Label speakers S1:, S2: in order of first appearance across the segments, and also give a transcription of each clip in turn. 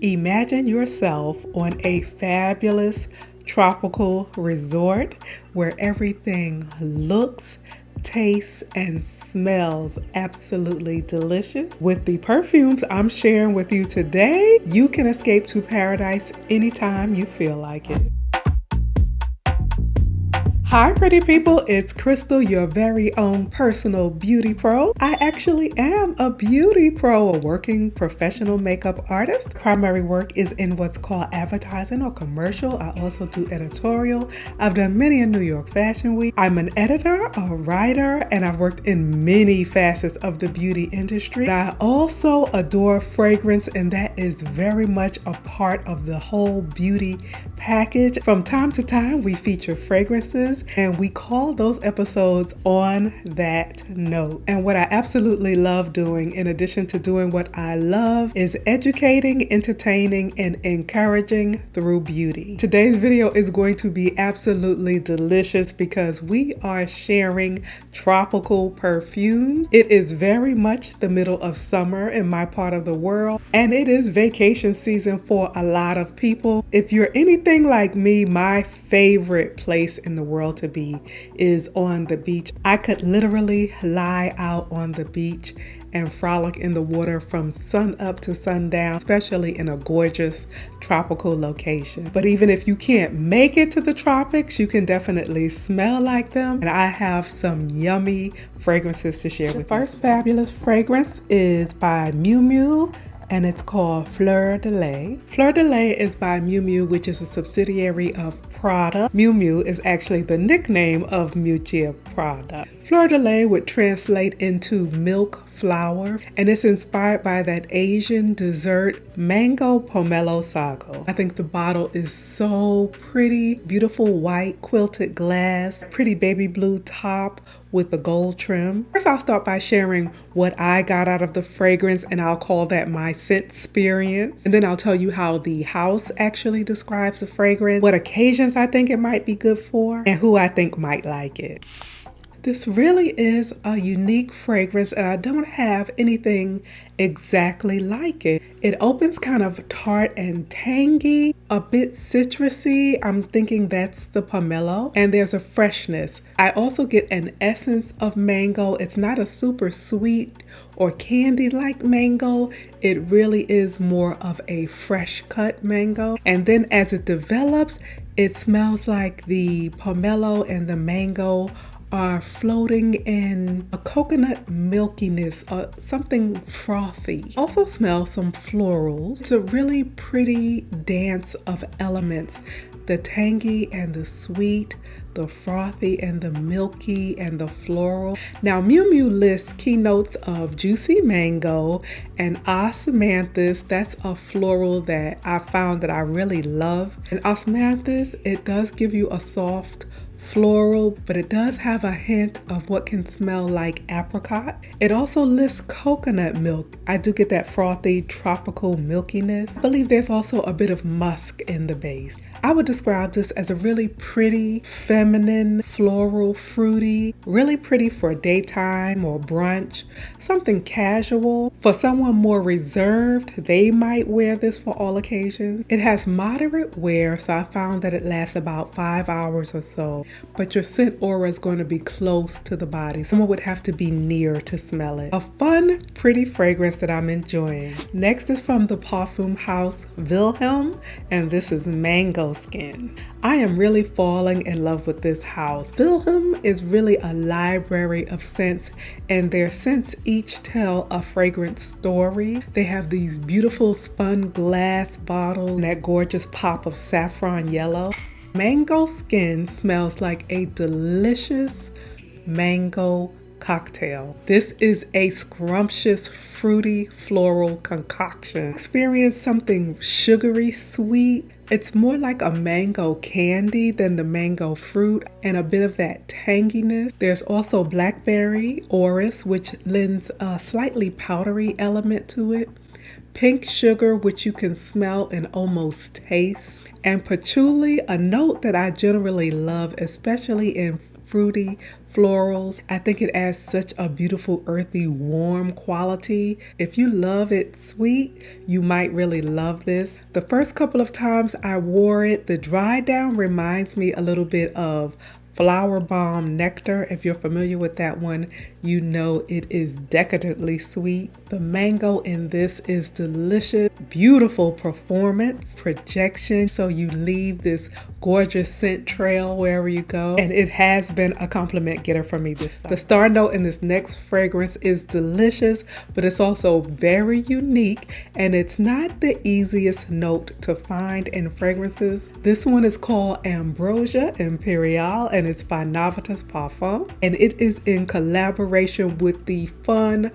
S1: Imagine yourself on a fabulous tropical resort where everything looks, tastes, and smells absolutely delicious. With the perfumes I'm sharing with you today, you can escape to paradise anytime you feel like it. Hi pretty people, it's Crystal, your very own personal beauty pro. I actually am a beauty pro, a working professional makeup artist. Primary work is in what's called advertising or commercial. I also do editorial. I've done many in New York Fashion Week. I'm an editor, a writer, and I've worked in many facets of the beauty industry. I also adore fragrance, and that is very much a part of the whole beauty package. From time to time, we feature fragrances, and we call those episodes On That Note. And what I absolutely love doing, in addition to doing what I love, is educating, entertaining, and encouraging through beauty. Today's video is going to be absolutely delicious because we are sharing tropical perfumes. It is very much the middle of summer in my part of the world, and it is vacation season for a lot of people. If you're anything like me, my favorite place in the world to be is on the beach. I could literally lie out on the beach and frolic in the water from sun up to sundown, especially in a gorgeous tropical location. But even if you can't make it to the tropics, you can definitely smell like them. And I have some yummy fragrances to share with you. The first fabulous fragrance is by Mumu, and it's called Fleur de Lis. Fleur de Lis is by Mumu, which is a subsidiary of Prada. Mumu is actually the nickname of Miuccia Prada. Fleur de Lis would translate into milk flower, and it's inspired by that Asian dessert mango pomelo sago. I think the bottle is so pretty, beautiful white quilted glass, pretty baby blue top with the gold trim. First, I'll start by sharing what I got out of the fragrance, and I'll call that my scent experience. And then I'll tell you how the house actually describes the fragrance, what occasions I think it might be good for, and who I think might like it. This really is a unique fragrance, and I don't have anything exactly like it. It opens kind of tart and tangy, a bit citrusy. I'm thinking that's the pomelo, and there's a freshness. I also get an essence of mango. It's not a super sweet or candy-like mango. It really is more of a fresh cut mango. And then as it develops, it smells like the pomelo and the mango are floating in a coconut milkiness, something frothy. Also smells some florals. It's a really pretty dance of elements. The tangy and the sweet, the frothy and the milky and the floral. Now Mumu lists keynotes of juicy mango and osmanthus. That's a floral that I found that I really love. And osmanthus, it does give you a soft floral, but it does have a hint of what can smell like apricot. It also lists coconut milk. I do get that frothy tropical milkiness. I believe there's also a bit of musk in the base. I would describe this as a really pretty, feminine, floral, fruity, really pretty for daytime or brunch, something casual. For someone more reserved, they might wear this for all occasions. It has moderate wear, so I found that it lasts about 5 hours or so, but your scent aura is going to be close to the body. Someone would have to be near to smell it. A fun, pretty fragrance that I'm enjoying. Next is from the Perfume house Wilhelm, and this is Mango Skin. I am really falling in love with this house. Wilhelm is really a library of scents, and their scents each tell a fragrance story. They have these beautiful spun glass bottles and that gorgeous pop of saffron yellow. Mango Skin smells like a delicious mango cocktail. This is a scrumptious, fruity, floral concoction. Experience something sugary sweet. It's more like a mango candy than the mango fruit, and a bit of that tanginess. There's also blackberry, orris, which lends a slightly powdery element to it. Pink sugar, which you can smell and almost taste. And patchouli, a note that I generally love, especially in fruity florals. I think it adds such a beautiful, earthy, warm quality. If you love it sweet, you might really love this. The first couple of times I wore it, the dry down reminds me a little bit of Flower Bomb Nectar. If you're familiar with that one, you know it is decadently sweet. The mango in this is delicious. Beautiful performance, projection, so you leave this gorgeous scent trail wherever you go. And it has been a compliment getter for me this time. The star note in this next fragrance is delicious, but it's also very unique, and it's not the easiest note to find in fragrances. This one is called Ambrosia Imperial, and it's by Novitas Parfum, and it is in collaboration with the fun,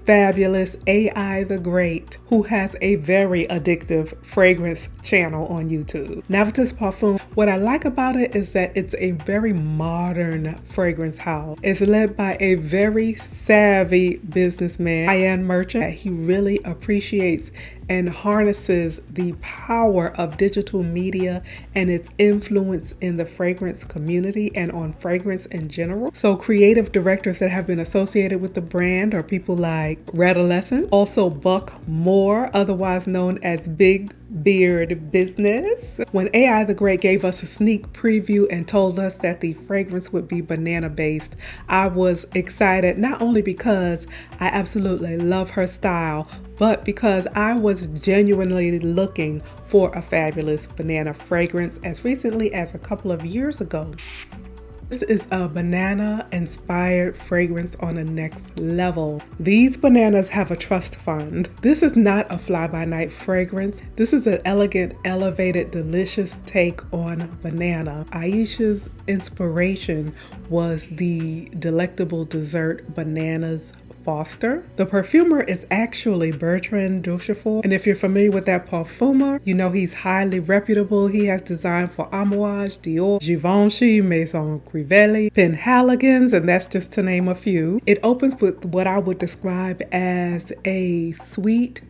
S1: fabulous AI the Great, who has a very addictive fragrance channel on YouTube. Novitas Parfum, what I like about it is that it's a very modern fragrance house. It's led by a very savvy businessman, high-end merchant. He really appreciates and harnesses the power of digital media and its influence in the fragrance community and on fragrance in general. So creative directors that have been associated with the brand are people like Redolescent, also Buck Moore, otherwise known as Big Beard Business. When AI the Great gave us a sneak preview and told us that the fragrance would be banana based, I was excited, not only because I absolutely love her style, but because I was genuinely looking for a fabulous banana fragrance as recently as a couple of years ago. This is a banana-inspired fragrance on the next level. These bananas have a trust fund. This is not a fly-by-night fragrance. This is an elegant, elevated, delicious take on banana. Aisha's inspiration was the delectable dessert Bananas Foster. The perfumer is actually Bertrand Duchefort, and if you're familiar with that perfumer, you know he's highly reputable. He has designed for Amouage, Dior, Givenchy, Maison Crivelli, Penhaligon's, and that's just to name a few. It opens with what I would describe as a sweet,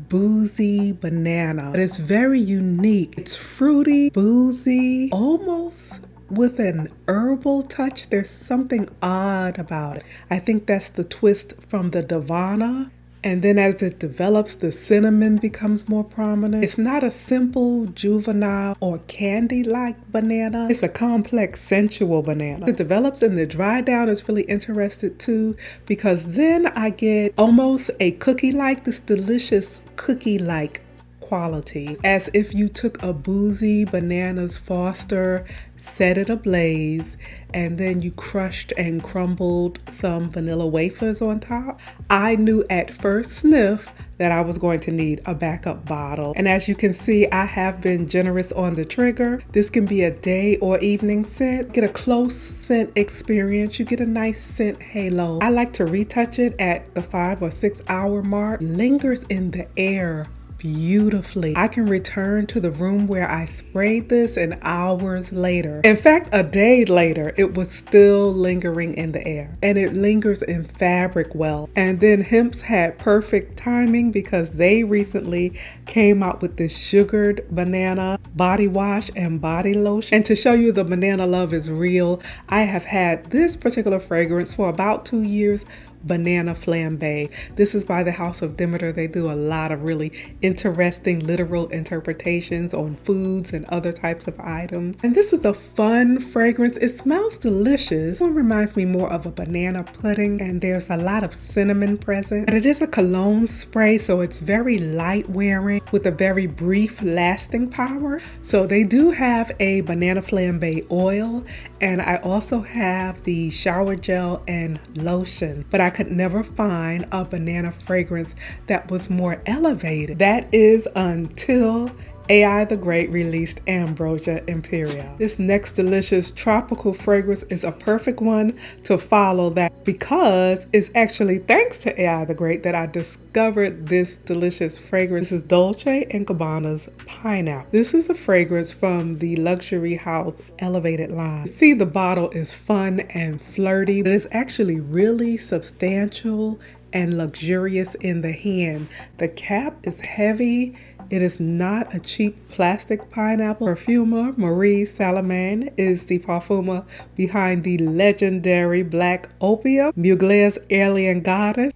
S1: boozy banana. But it's very unique. It's fruity, boozy, almost with an herbal touch. There's something odd about it. I think that's the twist from the Divana. And then as it develops, the cinnamon becomes more prominent. It's not a simple juvenile or candy-like banana. It's a complex, sensual banana. It develops, and the dry down is really interesting too, because then I get almost a cookie-like, this delicious cookie-like quality, as if you took a boozy Bananas Foster, set it ablaze, and then you crushed and crumbled some vanilla wafers on top. I knew at first sniff that I was going to need a backup bottle. And as you can see, I have been generous on the trigger. This can be a day or evening scent. Get a close scent experience. You get a nice scent halo. I like to retouch it at the 5 or 6 hour mark. Lingers in the air beautifully. I can return to the room where I sprayed this and hours later. In fact, a day later, it was still lingering in the air, and it lingers in fabric well. And then Hempz had perfect timing because they recently came out with this sugared banana body wash and body lotion. And to show you the banana love is real, I have had this particular fragrance for about 2 years. Banana Flambe. This is by the House of Demeter. They do a lot of really interesting literal interpretations on foods and other types of items. And this is a fun fragrance. It smells delicious. This one reminds me more of a banana pudding, and there's a lot of cinnamon present. But it is a cologne spray, so it's very light wearing with a very brief lasting power. So they do have a Banana Flambe oil, and I also have the shower gel and lotion. But I could never find a banana fragrance that was more elevated. That is until AI the Great released Ambrosia Imperial. This next delicious tropical fragrance is a perfect one to follow that, because it's actually thanks to AI the Great that I discovered this delicious fragrance. This is Dolce & Gabbana's Pineapple. This is a fragrance from the luxury house Elevated line. You see, the bottle is fun and flirty, but it's actually really substantial and luxurious in the hand. The cap is heavy It is not a cheap plastic pineapple. Perfumer Marie Salamagne is the parfumer behind the legendary Black Opium, Mugler's Alien Goddess.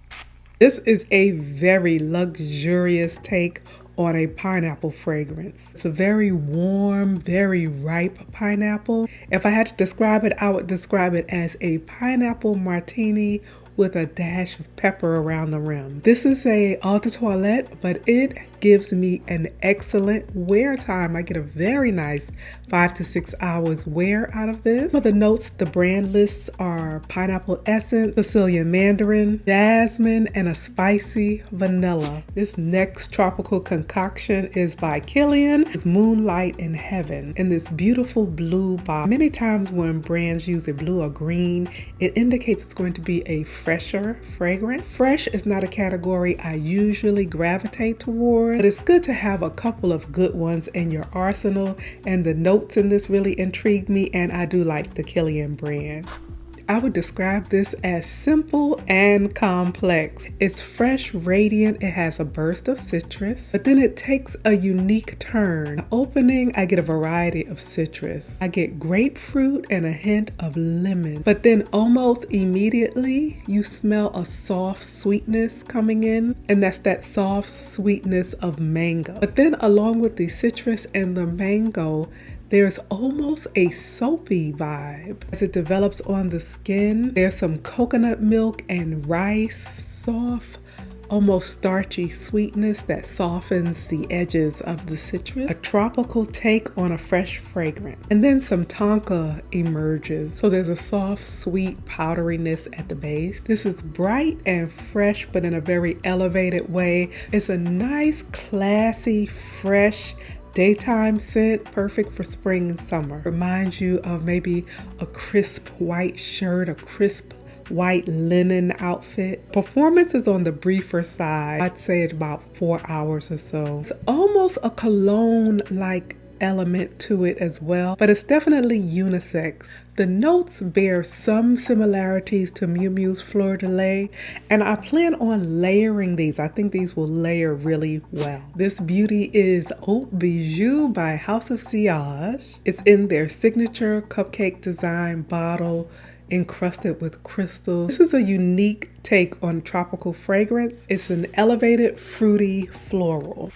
S1: This is a very luxurious take on a pineapple fragrance. It's a very warm, very ripe pineapple. If I had to describe it, I would describe it as a pineapple martini with a dash of pepper around the rim. This is a eau de toilette, but it gives me an excellent wear time. I get a very nice 5 to 6 hours wear out of this. For the notes, the brand lists are pineapple essence, Sicilian mandarin, jasmine, and a spicy vanilla. This next tropical concoction is by Kilian. It's Moonlight in Heaven in this beautiful blue bottle. Many times when brands use a blue or green, it indicates it's going to be a fresher fragrance. Fresh is not a category I usually gravitate toward, but it's good to have a couple of good ones in your arsenal, and the notes in this really intrigued me, and I do like the Kilian brand. I would describe this as simple and complex. It's fresh, radiant, it has a burst of citrus, but then it takes a unique turn. The opening, I get a variety of citrus. I get grapefruit and a hint of lemon, but then almost immediately you smell a soft sweetness coming in, and that's that soft sweetness of mango. But then along with the citrus and the mango, there's almost a soapy vibe. As it develops on the skin, there's some coconut milk and rice, soft, almost starchy sweetness that softens the edges of the citrus. A tropical take on a fresh fragrance. And then some tonka emerges. So there's a soft, sweet powderiness at the base. This is bright and fresh, but in a very elevated way. It's a nice, classy, fresh, daytime scent, perfect for spring and summer. Reminds you of maybe a crisp white shirt, a crisp white linen outfit. Performance is on the briefer side. I'd say it's about 4 hours or so. It's almost a cologne-like element to it as well, but it's definitely unisex. The notes bear some similarities to Mumu's Fleur de Lis, and I plan on layering these. I think these will layer really well. This beauty is Oat Bijou by House of Sillage. It's in their signature cupcake design bottle, encrusted with crystals. This is a unique take on tropical fragrance. It's an elevated, fruity floral.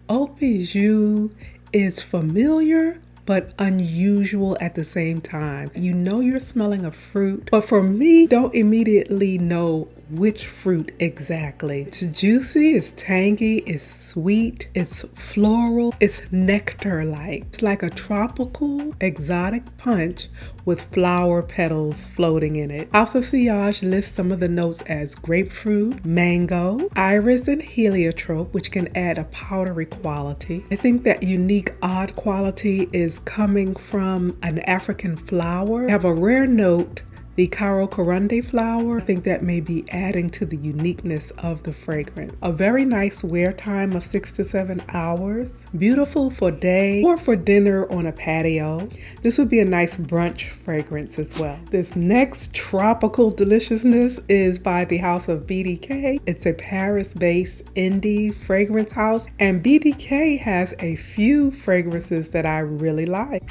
S1: Oat Bijou is familiar but unusual at the same time. You know you're smelling a fruit, but for me, don't immediately know which fruit exactly. It's juicy, it's tangy, it's sweet, it's floral, it's nectar-like. It's like a tropical, exotic punch with flower petals floating in it. House of Sillage lists some of the notes as grapefruit, mango, iris, and heliotrope, which can add a powdery quality. I think that unique odd quality is coming from an African flower. I have a rare note, the Caro Corunde flower. I think that may be adding to the uniqueness of the fragrance. A very nice wear time of 6 to 7 hours. Beautiful for day or for dinner on a patio. This would be a nice brunch fragrance as well. This next tropical deliciousness is by the House of BDK. It's a Paris-based indie fragrance house, and BDK has a few fragrances that I really like.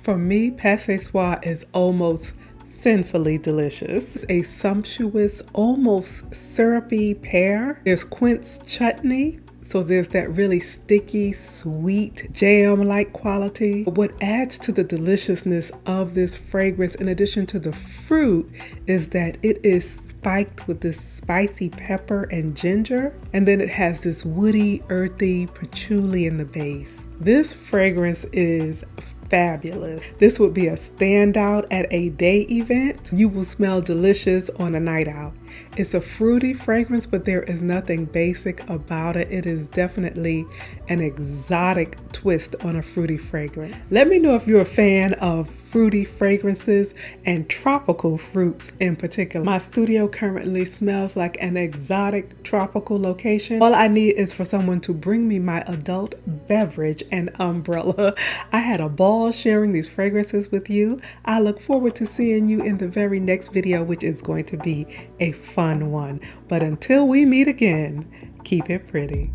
S1: For me, Passe Soie is almost sinfully delicious. It's a sumptuous, almost syrupy pear. There's quince chutney, so there's that really sticky, sweet, jam-like quality. But what adds to the deliciousness of this fragrance, in addition to the fruit, is that it is spiked with this spicy pepper and ginger, and then it has this woody, earthy patchouli in the base. This fragrance is fabulous. This would be a standout at a day event. You will smell delicious on a night out. It's a fruity fragrance, but there is nothing basic about it. It is definitely an exotic twist on a fruity fragrance. Let me know if you're a fan of fruity fragrances and tropical fruits in particular. My studio currently smells like an exotic tropical location. All I need is for someone to bring me my adult beverage and umbrella. I had a ball sharing these fragrances with you. I look forward to seeing you in the very next video, which is going to be a fun one. But until we meet again, keep it pretty.